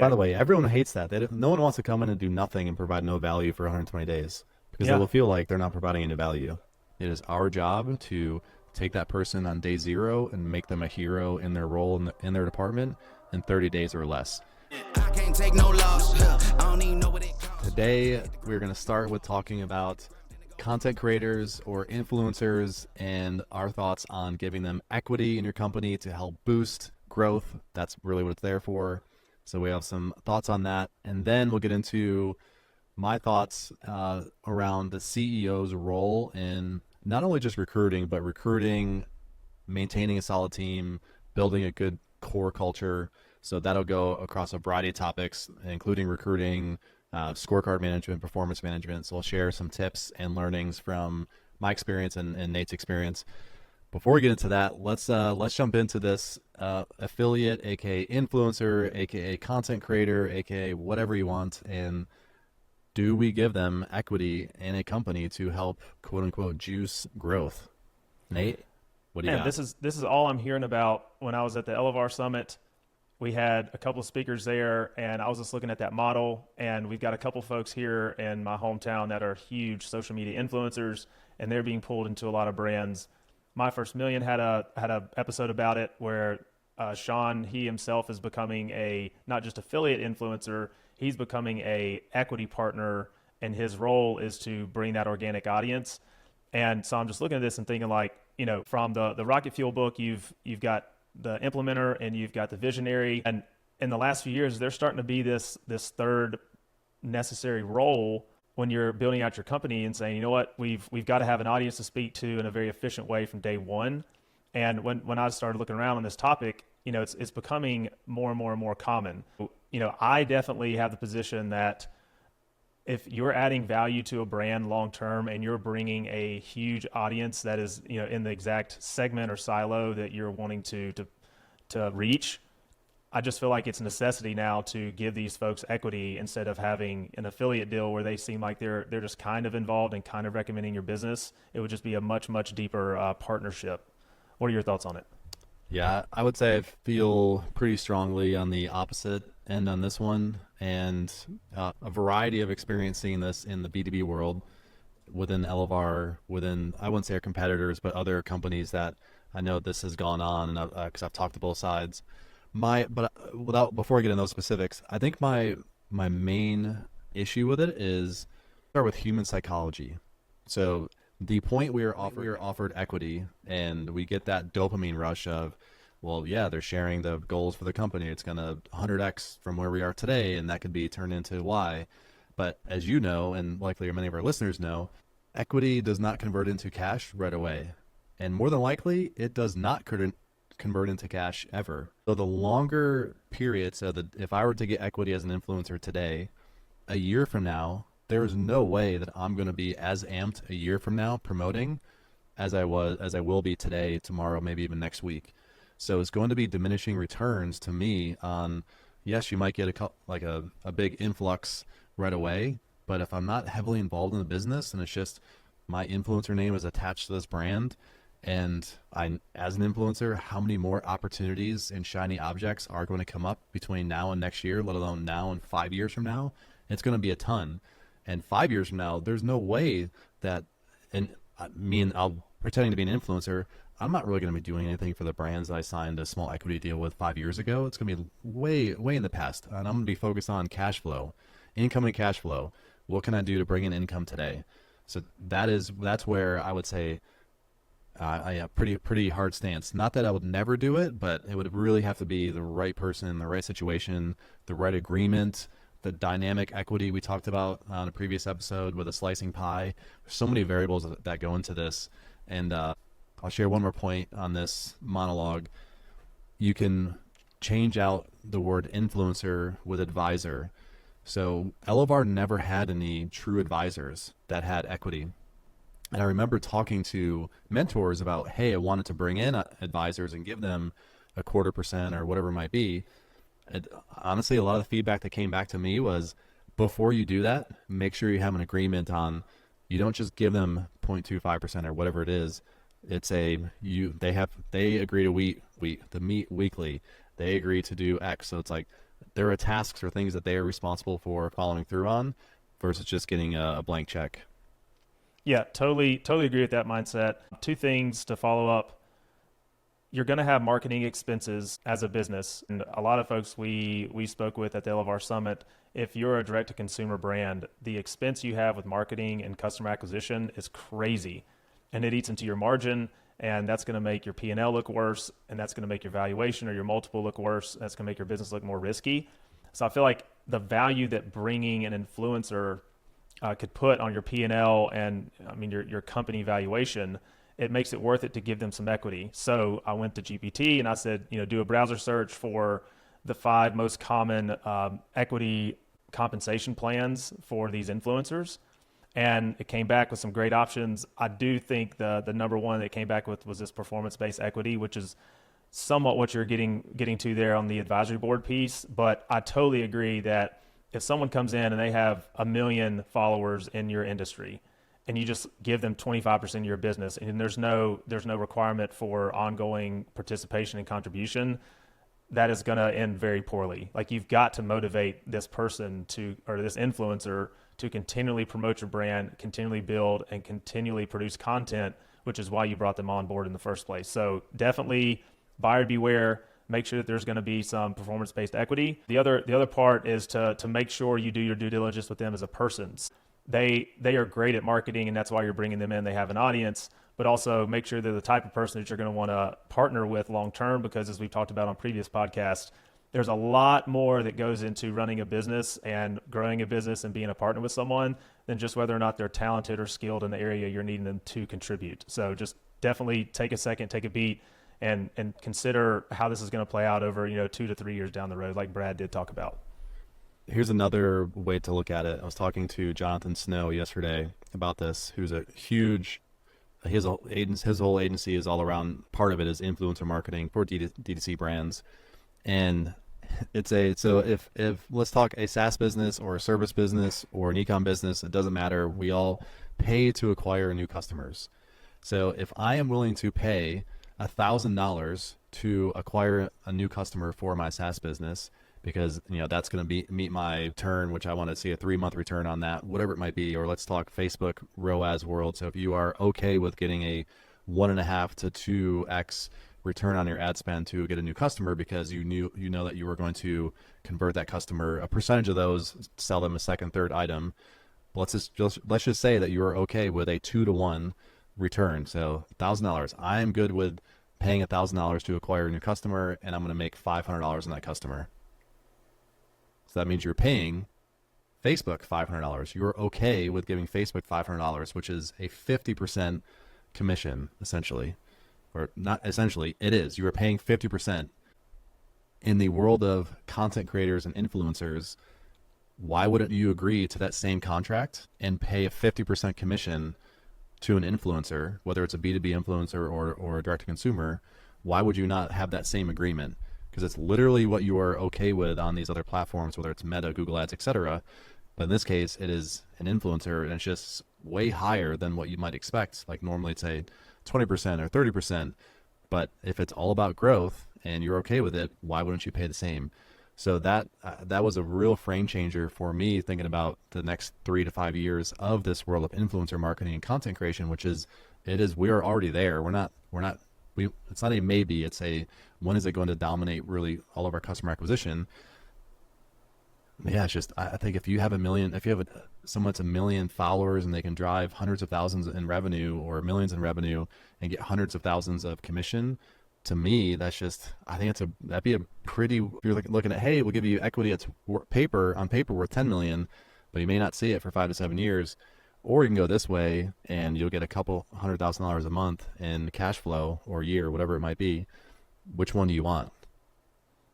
By the way, everyone hates that. No one wants to come in and do nothing and provide no value for 120 days because they Yeah. will feel like they're not providing any value. It is our job to take that person on day zero and make them a hero in their role in their department in 30 days or less. I can't take no loss. I don't even know what it costs. Today, we're going to start with talking about content creators or influencers and our thoughts on giving them equity in your company to help boost growth. That's really what it's there for. So we have some thoughts on that. And then we'll get into my thoughts around the CEO's role in not only just recruiting, but recruiting, maintaining a solid team, building a good core culture. So that'll go across a variety of topics, including recruiting, scorecard management, performance management. So I'll share some tips and learnings from my experience and Nate's experience. Before we get into that, let's jump into this affiliate, aka influencer, aka content creator, aka whatever you want, and do we give them equity in a company to help quote unquote juice growth? Nate, what do you Man, got? this is all I'm hearing about. When I was at the Elevar Summit, we had a couple of speakers there, and I was just looking at that model. And we've got a couple folks here in my hometown that are huge social media influencers, and they're being pulled into a lot of brands. My First Million had a episode about it where Sean, he himself is becoming a not just affiliate influencer, he's becoming a equity partner, and his role is to bring that organic audience. And so I'm just looking at this and thinking, like, from the Rocket Fuel book, you've got the implementer and you've got the visionary, and in the last few years, there's starting to be this third necessary role when you're building out your company and saying, you know what, we've got to have an audience to speak to in a very efficient way from day one. And when I started looking around on this topic, it's becoming more and more and more common. I definitely have the position that if you're adding value to a brand long term and you're bringing a huge audience that is in the exact segment or silo that you're wanting to reach, I just feel like it's a necessity now to give these folks equity instead of having an affiliate deal where they seem like they're just kind of involved and kind of recommending your business. It would just be a much deeper partnership. What are your thoughts on it? Yeah, I would say I feel pretty strongly on the opposite end on this one, and a variety of experience seeing this in the B2B world within Elevar, within, I wouldn't say our competitors, but other companies that I know this has gone on, and because I've talked to both sides. Before I get into those specifics, I think my main issue with it is start with human psychology. So the point we are offered equity, and we get that dopamine rush of, well, yeah, they're sharing the goals for the company. It's going to 100x from where we are today, and that could be turned into Y. But as you know, and likely many of our listeners know, equity does not convert into cash right away. And more than likely, it does not convert into cash ever. So the longer period, if I were to get equity as an influencer today, a year from now, there is no way that I'm going to be as amped a year from now promoting as I will be today, tomorrow, maybe even next week. So it's going to be diminishing returns to me on, yes, you might get a big influx right away, but if I'm not heavily involved in the business and it's just my influencer name is attached to this brand, and as an influencer, how many more opportunities and shiny objects are going to come up between now and next year, let alone now and 5 years from now? It's going to be a ton. And 5 years from now, there's no way that, and I'll pretending to be an influencer, I'm not really going to be doing anything for the brands that I signed a small equity deal with 5 years ago. It's going to be way in the past. And I'm going to be focused on cash flow, incoming cash flow. What can I do to bring in income today? So that's where I would say pretty hard stance. Not that I would never do it, but it would really have to be the right person, the right situation, the right agreement, the dynamic equity we talked about on a previous episode with a slicing pie. There's so many variables that go into this. And I'll share one more point on this monologue. You can change out the word influencer with advisor. So Elevar never had any true advisors that had equity. And I remember talking to mentors about, hey, I wanted to bring in advisors and give them a 0.25% or whatever it might be. Honestly, a lot of the feedback that came back to me was, before you do that, make sure you have an agreement on, you don't just give them 0.25% or whatever it is. It's they agree to meet weekly. They agree to do X. So it's like, there are tasks or things that they are responsible for following through on versus just getting a blank check. Yeah, totally agree with that mindset. Two things to follow up. You're going to have marketing expenses as a business. And a lot of folks we spoke with at the LFR Summit, if you're a direct to consumer brand, the expense you have with marketing and customer acquisition is crazy. And it eats into your margin, and that's going to make your P&L look worse, and that's going to make your valuation or your multiple look worse. That's going to make your business look more risky. So I feel like the value that bringing an influencer could put on your P&L and I mean your company valuation, it makes it worth it to give them some equity. So I went to GPT and I said, do a browser search for the 5 most common equity compensation plans for these influencers. And it came back with some great options. I do think the number one that it came back with was this performance-based equity, which is somewhat what you're getting to there on the advisory board piece. But I totally agree that if someone comes in and they have 1 million followers in your industry and you just give them 25% of your business and there's no requirement for ongoing participation and contribution, that is going to end very poorly. Like, you've got to motivate this person or this influencer to continually promote your brand, continually build, and continually produce content, which is why you brought them on board in the first place. So definitely buyer beware. Make sure that there's going to be some performance-based equity. The other part is to make sure you do your due diligence with them as a person. They are great at marketing, and that's why you're bringing them in. They have an audience, but also make sure they're the type of person that you're going to want to partner with long-term, because as we've talked about on previous podcasts, there's a lot more that goes into running a business and growing a business and being a partner with someone than just whether or not they're talented or skilled in the area you're needing them to contribute. So just definitely take a second, take a beat, and consider how this is going to play out over 2 to 3 years down the road, like Brad did talk about. Here's another way to look at it. I was talking to Jonathan Snow yesterday about this, who's a huge, his whole agency is all around, part of it is influencer marketing for D2C brands. And so if let's talk a SaaS business or a service business or an e-com business, it doesn't matter. We all pay to acquire new customers. So if I am willing to pay $1,000 to acquire a new customer for my SaaS business, because that's going to meet my return, which I want to see a 3-month return on that, whatever it might be. Or let's talk Facebook ROAS world. So if you are okay with getting a 1.5 to 2x return on your ad spend to get a new customer, because you know that you were going to convert that customer, a percentage of those, sell them a second, third item. Let's just say that you are okay with a 2-to-1 return. So $1,000. I am good with paying $1,000 to acquire a new customer, and I'm going to make $500 on that customer. So that means you're paying Facebook $500. You're okay with giving Facebook $500, which is a 50% commission, essentially. Or not essentially, it is. You are paying 50%. In the world of content creators and influencers, why wouldn't you agree to that same contract and pay a 50% commission to an influencer, whether it's a B2B influencer or a direct-to-consumer? Why would you not have that same agreement? Because it's literally what you are okay with on these other platforms, whether it's Meta, Google Ads, etc. But in this case, it is an influencer, and it's just way higher than what you might expect. Like normally it's say 20% or 30%. But if it's all about growth and you're okay with it, why wouldn't you pay the same? So that was a real frame changer for me, thinking about the next 3 to 5 years of this world of influencer marketing and content creation, which is we are already there. It's not a maybe. It's a, when is it going to dominate really all of our customer acquisition? Yeah, it's just, I think if you have someone that's 1 million followers and they can drive hundreds of thousands in revenue or millions in revenue and get hundreds of thousands of commission, to me, that's just, I think that'd be a pretty, if you're looking at, hey, we'll give you equity that's on paper worth 10 million, but you may not see it for 5 to 7 years. Or you can go this way and you'll get a couple $100,000 a month in cash flow or year, whatever it might be. Which one do you want?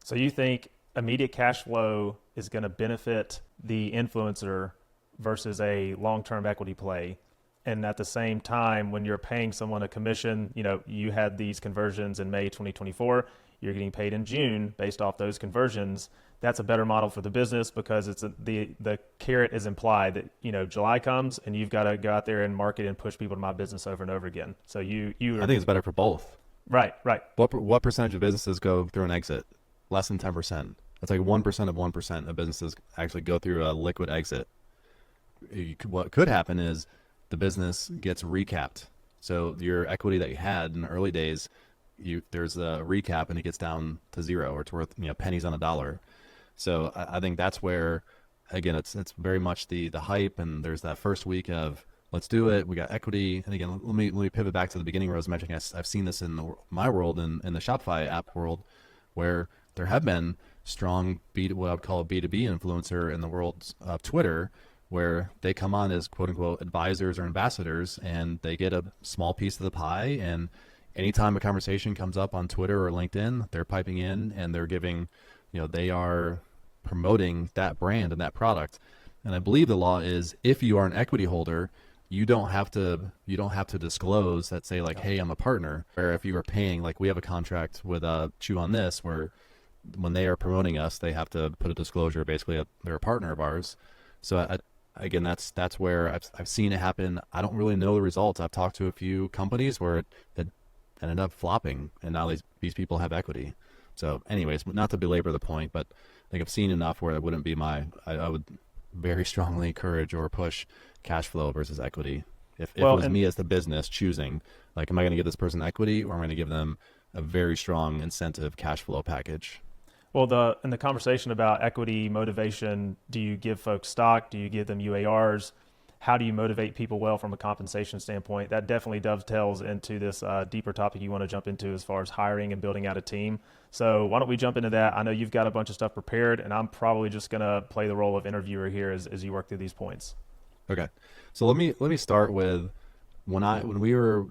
So you think immediate cash flow is going to benefit the influencer versus a long-term equity play? And at the same time, when you're paying someone a commission, you had these conversions in May 2024, you're getting paid in June based off those conversions. That's a better model for the business, because it's the carrot is implied that, July comes and you've got to go out there and market and push people to my business over and over again. So I think it's better for both. Right. What percentage of businesses go through an exit? Less than 10%. That's like 1% of 1% of businesses actually go through a liquid exit. What could happen is the business gets recapped. So your equity that you had in the early days, there's a recap and it gets down to zero, or it's worth pennies on a dollar. So I think that's where, again, it's very much the hype, and there's that first week of let's do it. We got equity, and again, let me pivot back to the beginning where I was mentioning I've seen this in my world and in the Shopify app world, where there have been strong what I would call a B2B influencer in the world of Twitter, where they come on as quote unquote advisors or ambassadors, and they get a small piece of the pie. And anytime a conversation comes up on Twitter or LinkedIn, they're piping in and they're giving, they are promoting that brand and that product. And I believe the law is if you are an equity holder, you don't have to disclose that, say like, hey, I'm a partner. Or if you are paying, like we have a contract with Chew on This, where when they are promoting us, they have to put a disclosure, basically they're a partner of ours. So again, that's where I've seen it happen. I don't really know the results. I've talked to a few companies where it ended up flopping, and now these people have equity. So anyways, not to belabor the point, but I think I've seen enough where it wouldn't be I would very strongly encourage or push cash flow versus equity. If it was me as the business choosing, like, am I going to give this person equity, or am I going to give them a very strong incentive cash flow package? Well, in the conversation about equity motivation, do you give folks stock? Do you give them UARs? How do you motivate people well from a compensation standpoint? That definitely dovetails into this deeper topic you want to jump into as far as hiring and building out a team. So why don't we jump into that? I know you've got a bunch of stuff prepared, and I'm probably just going to play the role of interviewer here as you work through these points. Okay. So let me start with when we were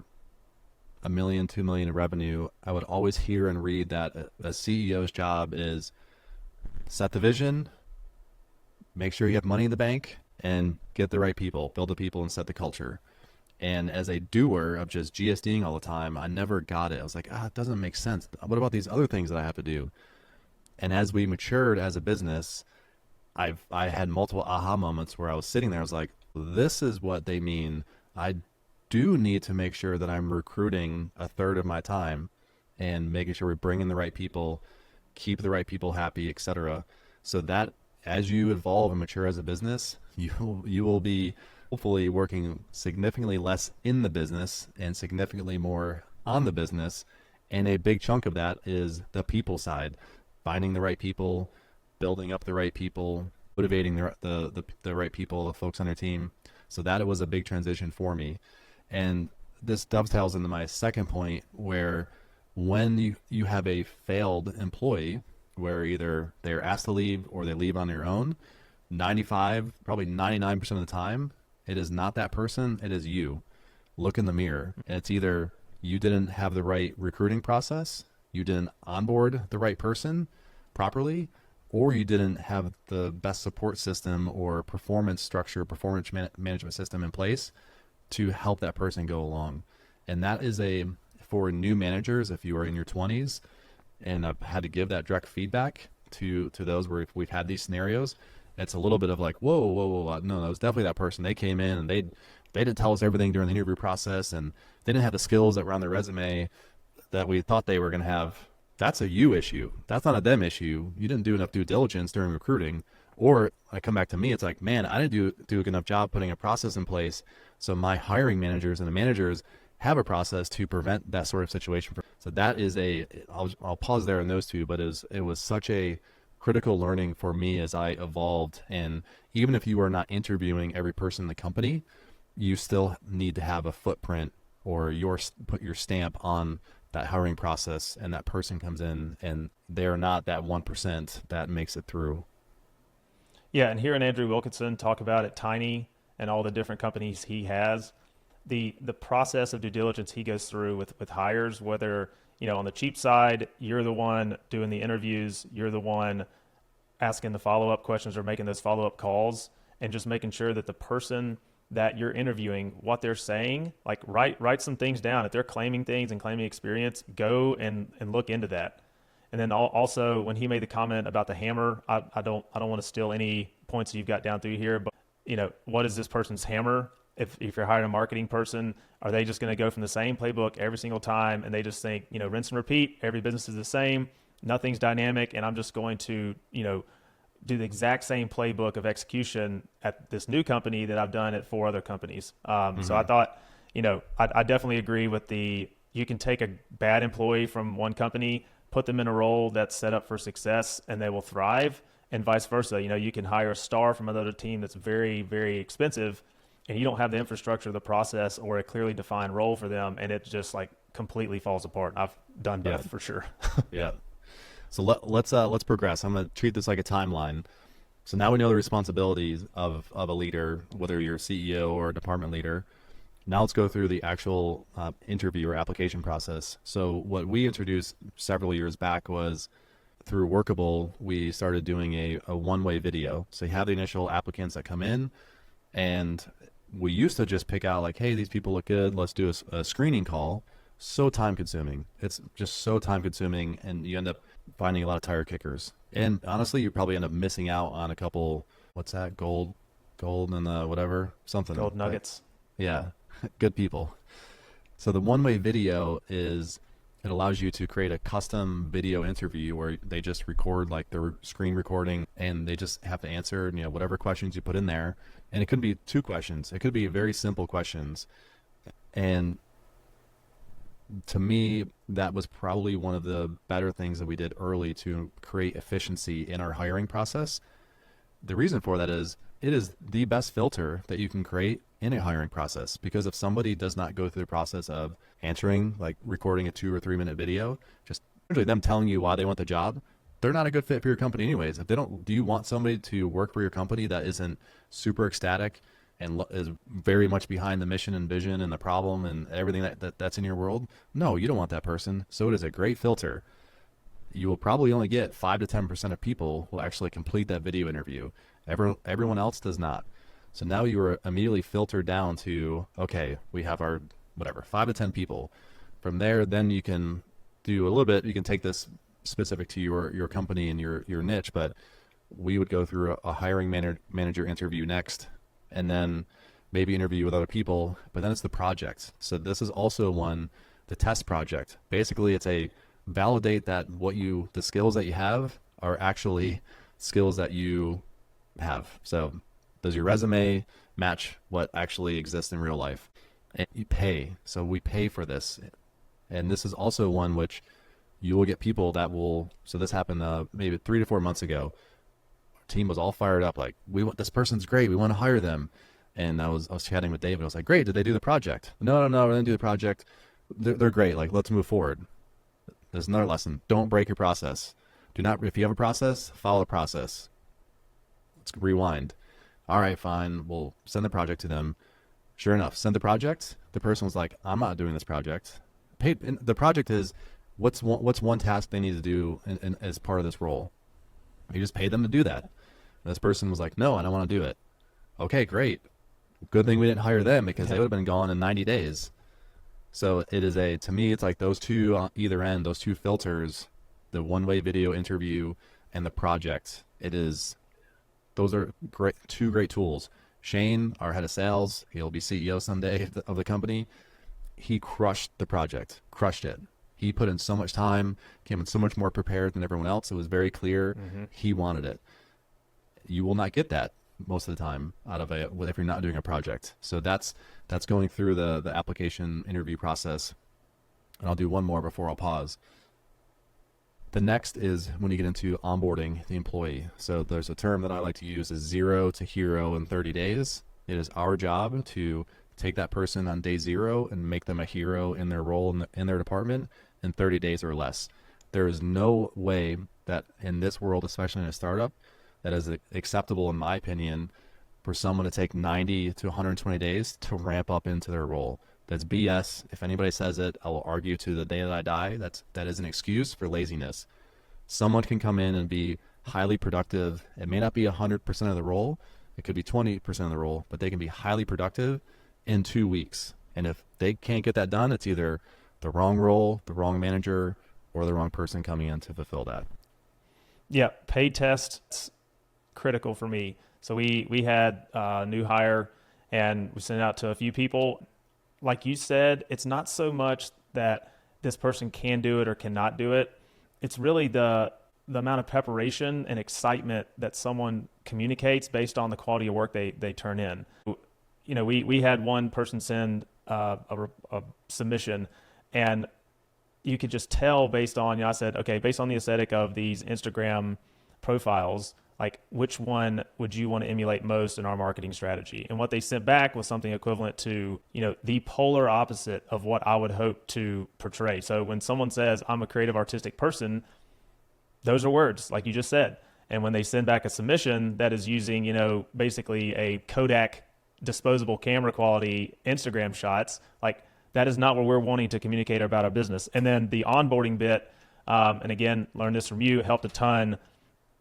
$1 million, $2 million in revenue, I would always hear and read that a CEO's job is set the vision, make sure you have money in the bank, and get the right people, build the people, and set the culture. And as a doer of just GSDing all the time, I never got it. I was like, it doesn't make sense. What about these other things that I have to do? And as we matured as a business, I had multiple aha moments where I was sitting there. I was like, this is what they mean. I do need to make sure that I'm recruiting a third of my time and making sure we bring in the right people, keep the right people happy, etc. So that as you evolve and mature as a business, you will be hopefully working significantly less in the business and significantly more on the business. And a big chunk of that is the people side, finding the right people, building up the right people, motivating the right people, the folks on your team. So that was a big transition for me. And this dovetails into my second point, where when you have a failed employee, where either they're asked to leave or they leave on their own, 95, probably 99% of the time, it is not that person, it is you. Look in the mirror. And it's either you didn't have the right recruiting process, you didn't onboard the right person properly, or you didn't have the best support system or performance structure, performance management system in place to help that person go along. And that is for new managers, if you are in your 20s, and I've had to give that direct feedback to those where we've had these scenarios, it's a little bit of like, whoa, no, that was definitely that person. They came in and they didn't tell us everything during the interview process, and they didn't have the skills that were on their resume that we thought they were going to have. That's a you issue. That's not a them issue. You didn't do enough due diligence during recruiting. Or I come back to me, it's like, man, I didn't do a good enough job putting a process in place. So my hiring managers and the managers have a process to prevent that sort of situation. So that is I'll pause there on those two, but it was such a critical learning for me as I evolved. And even if you are not interviewing every person in the company, you still need to have a footprint or put your stamp on that hiring process, and that person comes in and they're not that 1% that makes it through. Yeah, and hearing Andrew Wilkinson talk about it, Tiny, and all the different companies he has, the process of due diligence he goes through with hires, whether, on the cheap side, you're the one doing the interviews, you're the one asking the follow-up questions or making those follow-up calls, and just making sure that the person that you're interviewing, what they're saying, like write some things down. If they're claiming things and claiming experience, go and look into that. And then also when he made the comment about the hammer, I don't want to steal any points that you've got down through here, but what is this person's hammer? If you're hiring a marketing person, are they just going to go from the same playbook every single time and they just think, rinse and repeat, every business is the same? nothing's dynamic, and I'm just going to, do the exact same playbook of execution at this new company that I've done at 4 other companies. So I thought, I definitely agree with you can take a bad employee from one company, put them in a role that's set up for success, and they will thrive, and vice versa. You can hire a star from another team that's very, very expensive, and you don't have the infrastructure, the process, or a clearly defined role for them, and it just like completely falls apart. I've done both for sure. Yeah. So let's progress. I'm going to treat this like a timeline. So now we know the responsibilities of a leader, whether you're a CEO or a department leader. Now let's go through the actual interview or application process. So what we introduced several years back was through Workable, we started doing a one-way video. So you have the initial applicants that come in, and we used to just pick out like, hey, these people look good. Let's do a screening call. So time consuming. It's just so time consuming, and you end up finding a lot of tire kickers. And honestly, you probably end up missing out on a couple, what's that? Gold and whatever, something. Gold nuggets. Yeah. Good people. So the one-way video it allows you to create a custom video interview where they just record like their screen recording, and they just have to answer, whatever questions you put in there. And it could be 2 questions. It could be very simple questions. And to me, that was probably one of the better things that we did early to create efficiency in our hiring process. The reason for that is it is the best filter that you can create in a hiring process, because if somebody does not go through the process of answering, like recording a 2 or 3 minute video, just usually them telling you why they want the job, they're not a good fit for your company anyways. If they don't, do you want somebody to work for your company that isn't super ecstatic and is very much behind the mission and vision and the problem and everything that's in your world? No, you don't want that person. So it is a great filter. You will probably only get 5 to 10% of people will actually complete that video interview. Everyone else does not. So now you are immediately filtered down to, okay, we have our 5 to 10 people. From there, then you can do a little bit. You can take this specific to your company and your niche, but we would go through a hiring manager interview next, and then maybe interview with other people, but then it's the project. So this is also the test project. Basically, it's a validate that the skills that you have are actually skills that you have. So does your resume match what actually exists in real life? And you pay. So we pay for this. And this is also one which you will get people that will, so this happened maybe 3 to 4 months ago. Team was all fired up, like, this person's great, we want to hire them. And I was chatting with David. I was like, great, did they do the project? No, we didn't do the project. They're great, like, let's move forward. There's another lesson. Don't break your process. If you have a process, follow the process. Let's rewind. All right, fine, we'll send the project to them. Sure enough, send the project. The person was like, I'm not doing this project. The project is, what's one task they need to do as part of this role? You just paid them to do that. And this person was like, no, I don't want to do it. Okay, great. Good thing we didn't hire them, because they would have been gone in 90 days. So to me, it's like those two on either end, those 2 filters, the one-way video interview and the project. Those are great, 2 great tools. Shane, our head of sales, he'll be CEO someday of the company. He crushed the project, crushed it. He put in so much time, came in so much more prepared than everyone else. It was very clear he wanted it. You will not get that most of the time if you're not doing a project. So that's going through the application interview process. And I'll do one more before I'll pause. The next is when you get into onboarding the employee. So there's a term that I like to use is 0 to hero in 30 days. It is our job to take that person on day 0 and make them a hero in their role in their department in 30 days or less. There is no way that in this world, especially in a startup, that is acceptable, in my opinion, for someone to take 90 to 120 days to ramp up into their role. That's BS. If anybody says it, I will argue to the day that I die. That is an excuse for laziness. Someone can come in and be highly productive. It may not be 100% of the role. It could be 20% of the role, but they can be highly productive in 2 weeks. And if they can't get that done, it's either the wrong role, the wrong manager, or the wrong person coming in to fulfill that. Yeah, paid tests, critical for me. So we had a new hire, and we sent it out to a few people. Like you said, it's not so much that this person can do it or cannot do it. it's really the amount of preparation and excitement that someone communicates based on the quality of work they turn in. We had one person send a submission, and you could just tell based on, I said, okay, based on the aesthetic of these Instagram profiles, like which one would you want to emulate most in our marketing strategy? And what they sent back was something equivalent to, the polar opposite of what I would hope to portray. So when someone says, I'm a creative artistic person, those are words like you just said. And when they send back a submission that is using, basically a Kodak disposable camera quality Instagram shots, like that is not what we're wanting to communicate about our business. And then the onboarding bit, and again, learned this from you, helped a ton.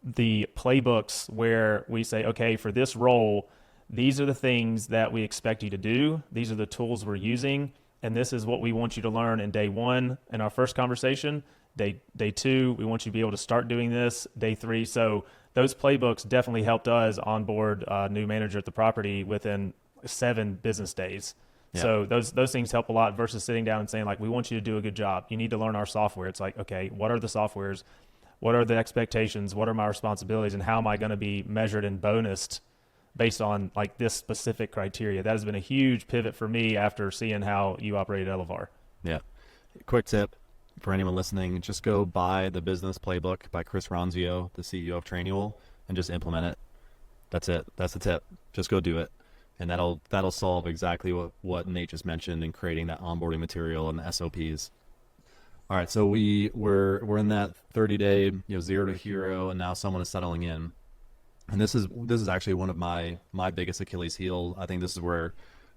The playbooks where we say, okay, for this role, these are the things that we expect you to do. These are the tools we're using. And this is what we want you to learn in day 1 in our first conversation. Day 2, we want you to be able to start doing this. Day 3. So those playbooks definitely helped us onboard a new manager at the property within 7 business days. Yeah. So those things help a lot versus sitting down and saying, like, we want you to do a good job. You need to learn our software. It's like, okay, what are the softwares? What are the expectations? What are my responsibilities? And how am I going to be measured and bonused based on like this specific criteria? That has been a huge pivot for me after seeing how you operate at Elevar. Yeah. Quick tip for anyone listening, just go buy the business playbook by Chris Ronzio, the CEO of Trainual, and just implement it. That's it. That's the tip. Just go do it. And that'll solve exactly what Nate just mentioned in creating that onboarding material and the SOPs. All right, so we're in that 30-day, 0 to hero, and now someone is settling in. And this is actually one of my biggest Achilles heel. I think this is where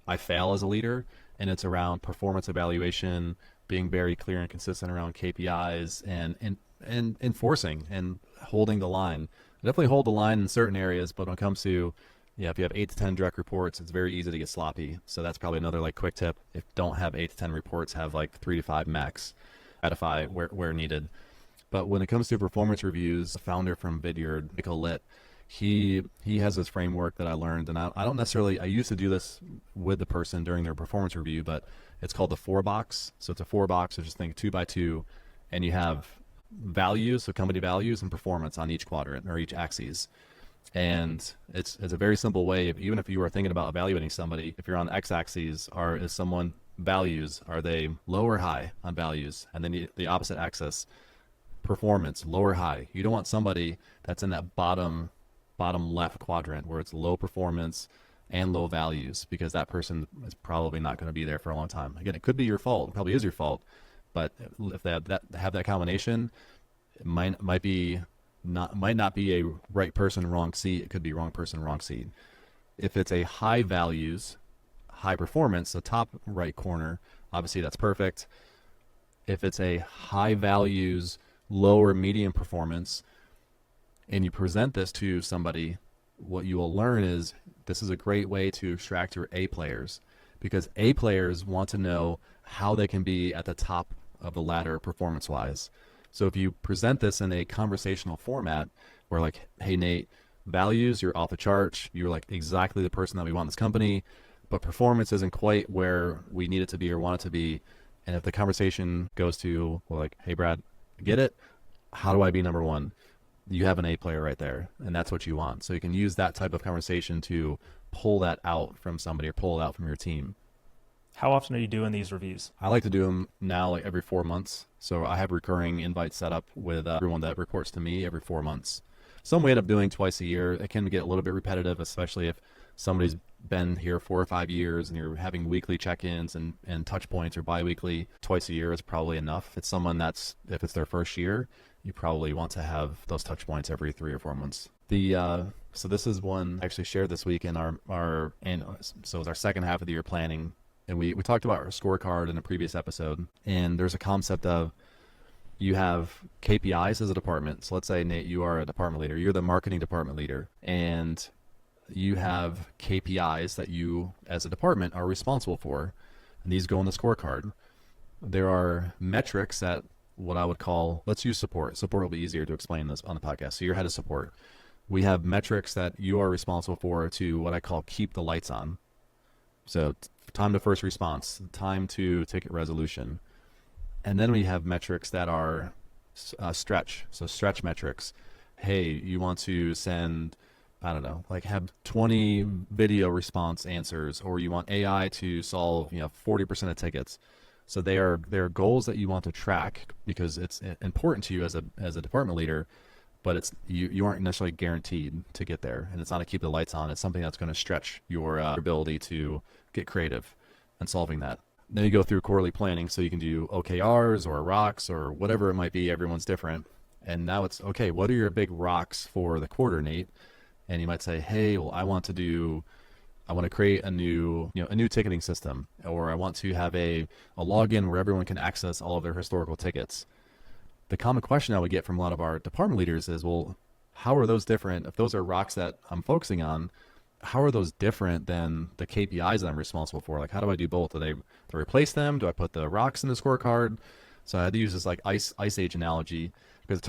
I fail as a leader, and it's around performance evaluation, being very clear and consistent around KPIs, and enforcing and holding the line. Definitely hold the line in certain areas, but when it comes to if you have 8 to 10 direct reports, it's very easy to get sloppy. So that's probably another like quick tip. If don't have 8 to 10 reports, have like 3 to 5 max. Edify where needed. But when it comes to performance reviews, the founder from Vidyard, Michael Litt, he has this framework that I learned, and I don't necessarily, I used to do this with the person during their performance review, but it's called the 4-box. So it's a 4-box, so just think 2 by 2, and you have values, so company values and performance on each quadrant or each axis. And it's a very simple way, even if you were thinking about evaluating somebody, if you're on the x-axis, is someone values, are they low or high on values? And then the opposite axis, performance, low or high. You don't want somebody that's in that bottom left quadrant where it's low performance and low values, because that person is probably not going to be there for a long time. Again, it could be your fault, it probably is your fault, but if they have that combination, it might not be a right person, wrong seat. It could be wrong person, wrong seat. If it's a high values, high performance, the top right corner, obviously that's perfect. If it's a high values, low or medium performance, and you present this to somebody, what you will learn is this is a great way to extract your A players, because A players want to know how they can be at the top of the ladder performance-wise. So if you present this in a conversational format where like, hey, Nate, values, you're off the charts, you're like exactly the person that we want in this company, but performance isn't quite where we need it to be or want it to be. And if the conversation goes to, well, like, hey, Brad, get it? How do I be number one? You have an A player right there, and that's what you want. So you can use that type of conversation to pull that out from somebody or pull it out from your team. How often are you doing these reviews? I like to do them now like every 4 months. So I have recurring invites set up with everyone that reports to me every 4 months. Some we end up doing twice a year. It can get a little bit repetitive, especially if somebody's been here 4 or 5 years and you're having weekly check-ins and touch points, or bi-weekly. Twice a year is probably enough. If it's someone if it's their first year, you probably want to have those touch points every 3 or 4 months. So this is one I actually shared this week in so it's our second half of the year planning. And we talked about our scorecard in a previous episode, and there's a concept of you have KPIs as a department. So let's say, Nate, you are a department leader. You're the marketing department leader, and you have KPIs that you as a department are responsible for, and these go on the scorecard. There are metrics that what I would call, let's use support. Support will be easier to explain this on the podcast. So you're head of support. We have metrics that you are responsible for to what I call keep the lights on. So time to first response, time to ticket resolution. And then we have metrics that are stretch. So stretch metrics. Hey, you want to send, I don't know, like have 20 video response answers, or you want AI to solve, 40% of tickets. So they're goals that you want to track because it's important to you as a department leader, but it's you aren't necessarily guaranteed to get there, and it's not to keep the lights on. It's something that's going to stretch your ability to get creative and solving that. Then you go through quarterly planning, so you can do OKRs or rocks or whatever it might be. Everyone's different. And now it's, okay, what are your big rocks for the quarter, Nate? And you might say, hey, well, I want to create a new ticketing system, or I want to have a login where everyone can access all of their historical tickets. The common question I would get from a lot of our department leaders is, well, how are those different? If those are rocks that I'm focusing on, how are those different than the KPIs that I'm responsible for? Like, how do I do both? Do I replace them? Do I put the rocks in the scorecard? So I had to use this like ice age analogy, because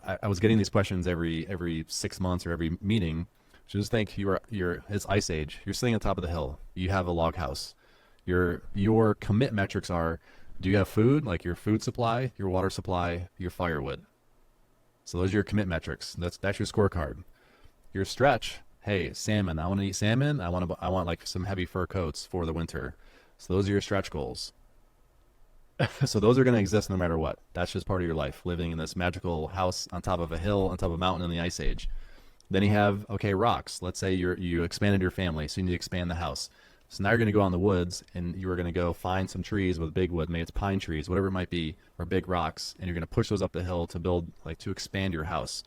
I was getting these questions every 6 months or every meeting. So just think it's ice age. You're sitting on top of the hill. You have a log house. Your commit metrics are, do you have food, like your food supply, your water supply, your firewood? So those are your commit metrics. That's your scorecard. Your stretch, hey, salmon. I want to eat salmon. I want like some heavy fur coats for the winter. So those are your stretch goals. So those are going to exist no matter what. That's just part of your life, living in this magical house on top of a hill, on top of a mountain in the ice age. Then you have, okay, rocks. Let's say you expanded your family, so you need to expand the house. So now you're going to go out in the woods, and you are going to go find some trees with big wood, maybe it's pine trees, whatever it might be, or big rocks, and you're going to push those up the hill to expand your house.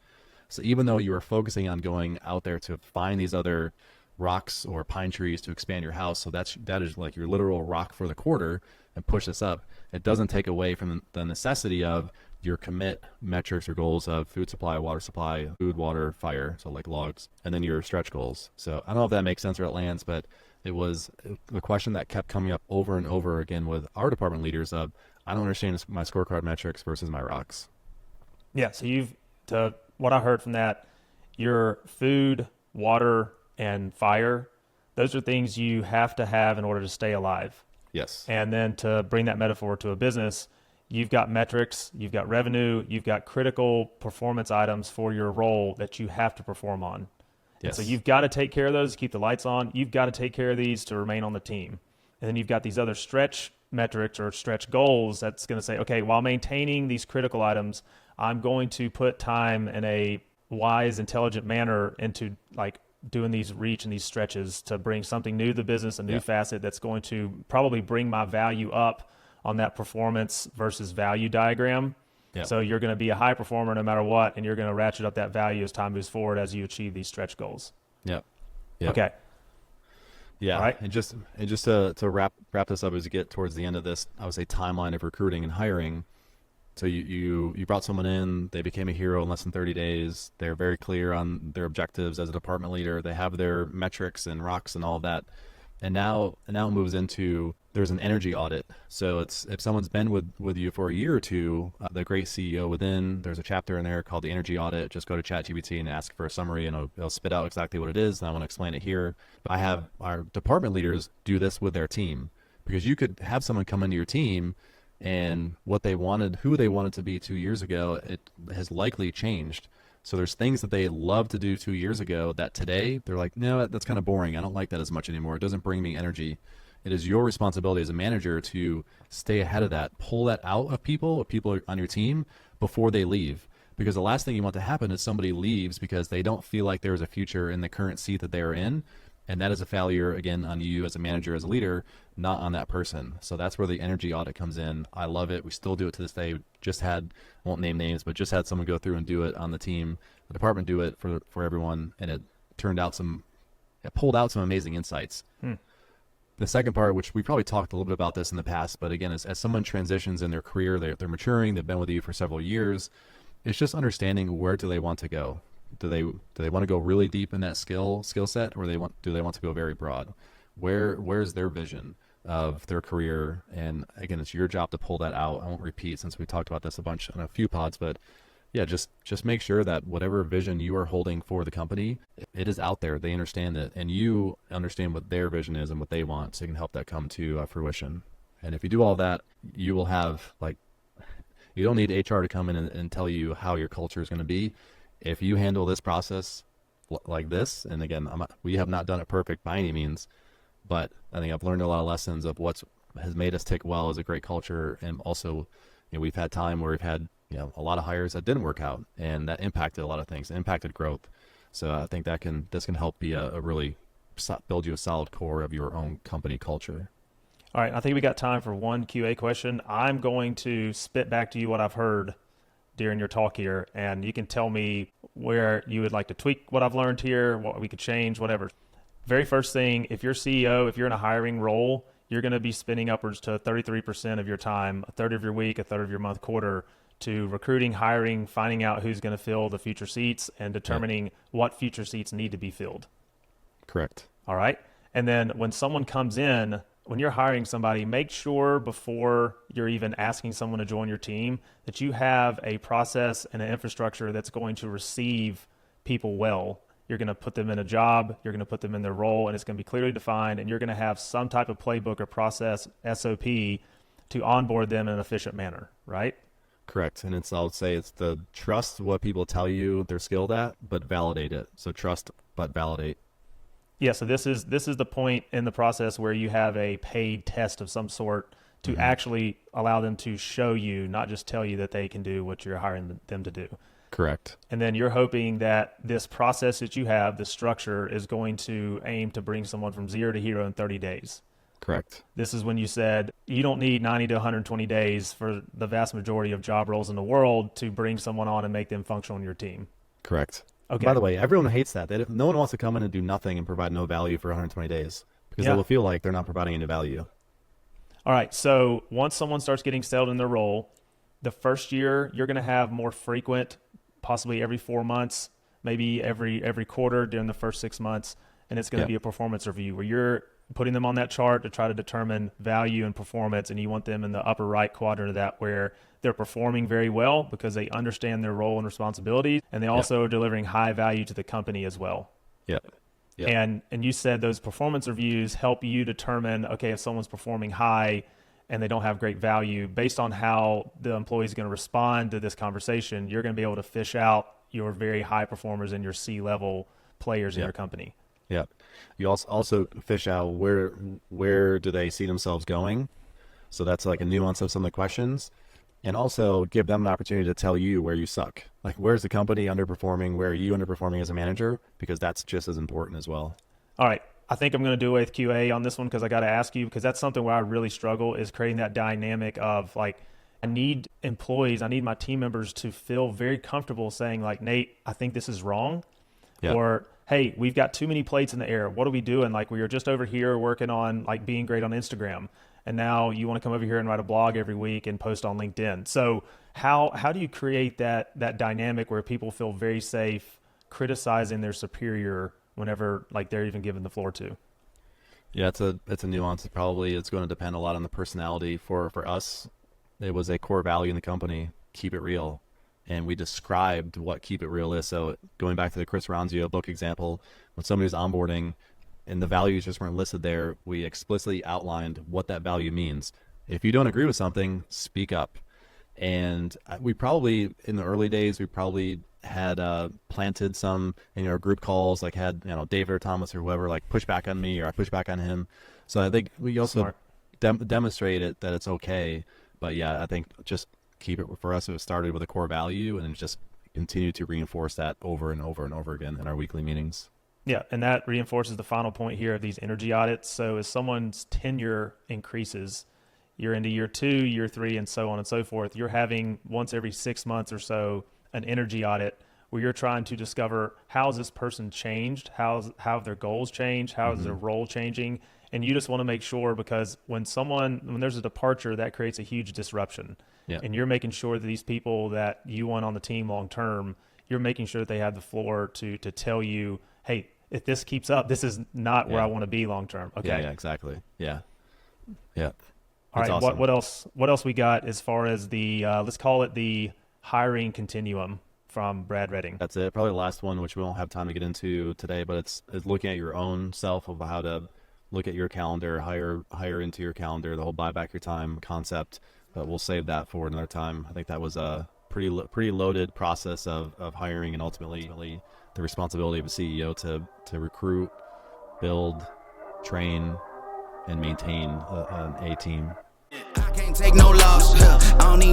So even though you are focusing on going out there to find these other rocks or pine trees to expand your house, so that is like your literal rock for the quarter, and push this up, it doesn't take away from the necessity of your commit metrics or goals of food supply, water supply, food, water, fire, so like logs, and then your stretch goals. So I don't know if that makes sense or it lands, but it was the question that kept coming up over and over again with our department leaders of, I don't understand my scorecard metrics versus my rocks. Yeah, so what I heard from that, your food, water, and fire, those are things you have to have in order to stay alive. Yes. And then to bring that metaphor to a business, you've got metrics, you've got revenue, you've got critical performance items for your role that you have to perform on. Yes. And so you've got to take care of those to keep the lights on. You've got to take care of these to remain on the team. And then you've got these other stretch metrics or stretch goals that's going to say, okay, while maintaining these critical items, I'm going to put time in a wise, intelligent manner into like doing these reach and these stretches to bring something new to the business, a new facet that's going to probably bring my value up on that performance versus value diagram. Yep. So you're going to be a high performer no matter what, and you're going to ratchet up that value as time moves forward as you achieve these stretch goals. Yep. Okay. Yeah. All right. And just to wrap this up as you get towards the end of this, I would say timeline of recruiting and hiring. So you brought someone in, they became a hero in less than 30 days. They're very clear on their objectives as a department leader. They have their metrics and rocks and all of that. And now it moves into, there's an energy audit. So it's, if someone's been with you for a year or two, the great CEO within, there's a chapter in there called the energy audit. Just go to ChatGPT and ask for a summary, and it'll spit out exactly what it is. And I want to explain it here. But I have our department leaders do this with their team, because you could have someone come into your team and what they wanted, who they wanted to be 2 years ago, it has likely changed. So there's things that they loved to do 2 years ago that today they're like, no, that's kind of boring. I don't like that as much anymore. It doesn't bring me energy. It is your responsibility as a manager to stay ahead of that, pull that out of people on your team before they leave. Because the last thing you want to happen is somebody leaves because they don't feel like there's a future in the current seat that they are in. And that is a failure, again, on you as a manager, as a leader, not on that person. So that's where the energy audit comes in. I love it. We still do it to this day. Just had, won't name names, but just had someone go through and do it on the team. The department do it for everyone, and it pulled out some amazing insights. The second part, which we probably talked a little bit about this in the past, but again, as someone transitions in their career, they're maturing, they've been with you for several years, it's just understanding, where do they want to go? Do they want to go really deep in that skill set, or do they want to go very broad? Where's their vision of their career? And again, it's your job to pull that out. I won't repeat, since we talked about this a bunch on a few pods, but yeah, just make sure that whatever vision you are holding for the company, it is out there. They understand it, and you understand what their vision is and what they want, so you can help that come to fruition. And if you do all that, you will have You don't need HR to come in and tell you how your culture is going to be. If you handle this process like this, and again, we have not done it perfect by any means, but I think I've learned a lot of lessons of what has made us tick well as a great culture. And also, we've had time where we've had, a lot of hires that didn't work out, and that impacted a lot of things, impacted growth. So I think this can help be a really build you a solid core of your own company culture. All right, I think we got time for one QA question. I'm going to spit back to you what I've heard during your talk here, and you can tell me where you would like to tweak what I've learned here, what we could change, whatever. Very first thing, if you're CEO, if you're in a hiring role, you're going to be spending upwards to 33% of your time, a third of your week, a third of your month, quarter, to recruiting, hiring, finding out who's going to fill the future seats, and determining what future seats need to be filled. Correct. All right. And then when someone comes in, when you're hiring somebody, make sure before you're even asking someone to join your team that you have a process and an infrastructure that's going to receive people well. You're going to put them in a job, you're going to put them in their role, and it's going to be clearly defined, and you're going to have some type of playbook or process, SOP, to onboard them in an efficient manner, right? Correct. And I'll say it's the trust what people tell you they're skilled at, but validate it. So trust, but validate. Yeah, so this is the point in the process where you have a paid test of some sort to actually allow them to show you, not just tell you that they can do what you're hiring them to do. Correct. And then you're hoping that this process that you have, the structure, is going to aim to bring someone from 0 to hero in 30 days. Correct. This is when you said you don't need 90 to 120 days for the vast majority of job roles in the world to bring someone on and make them function on your team. Correct. Okay. By the way, everyone hates that. No one wants to come in and do nothing and provide no value for 120 days because they will feel like they're not providing any value. All right. So once someone starts getting settled in their role, the first year you're going to have more frequent, possibly every 4 months, maybe every quarter during the first 6 months, and it's going to be a performance review where you're putting them on that chart to try to determine value and performance, and you want them in the upper right quadrant of that where they're performing very well because they understand their role and responsibilities, and they also are delivering high value to the company as well. Yeah. And you said those performance reviews help you determine, okay, if someone's performing high and they don't have great value, based on how the employee is going to respond to this conversation, you're going to be able to fish out your very high performers and your C-level players in your company. Yeah. You also fish out where do they see themselves going? So that's like a nuance of some of the questions. And also give them an opportunity to tell you where you suck. Like, where's the company underperforming? Where are you underperforming as a manager? Because that's just as important as well. All right. I think I'm going to do away with QA on this one because I got to ask you, because that's something where I really struggle, is creating that dynamic of like, I need employees, I need my team members to feel very comfortable saying like, Nate, I think this is wrong. Yeah. Or, hey, we've got too many plates in the air. What are we doing? Like, we were just over here working on like being great on Instagram, and now you want to come over here and write a blog every week and post on LinkedIn. So how do you create that dynamic where people feel very safe criticizing their superior whenever like they're even given the floor to? Yeah, it's a nuance. Probably it's going to depend a lot on the personality. For us, it was a core value in the company, keep it real. And we described what keep it real is. So going back to the Chris Ronzio book example, when somebody was onboarding and the values just weren't listed there, we explicitly outlined what that value means. If you don't agree with something, speak up. And we probably, in the early days, we probably had planted some in our group calls, like had, David or Thomas or whoever, like push back on me or I push back on him. So I think we also demonstrated that it's okay. But yeah, I think just keep it, for us, it started with a core value and just continue to reinforce that over and over and over again in our weekly meetings. Yeah, and that reinforces the final point here of these energy audits. So as someone's tenure increases, you're into year 2, year 3, and so on and so forth, you're having once every 6 months or so an energy audit where you're trying to discover how has this person changed, how have their goals changed, how is their role changing, and you just want to make sure, because when there's a departure, that creates a huge disruption. Yeah. And you're making sure that these people that you want on the team long term, you're making sure that they have the floor to tell you, hey, if this keeps up, this is not where I want to be long term. Okay. Yeah, exactly. Yeah. All right. Awesome. What else we got as far as the let's call it the hiring continuum from Brad Redding? That's it. Probably the last one, which we won't have time to get into today, but it's looking at your own self of how to look at your calendar, hire into your calendar, the whole buy back your time concept. but we'll save that for another time. I think that was a pretty loaded process of hiring, and ultimately the responsibility of a CEO to recruit, build, train, and maintain an A team. I can't take no loss. I don't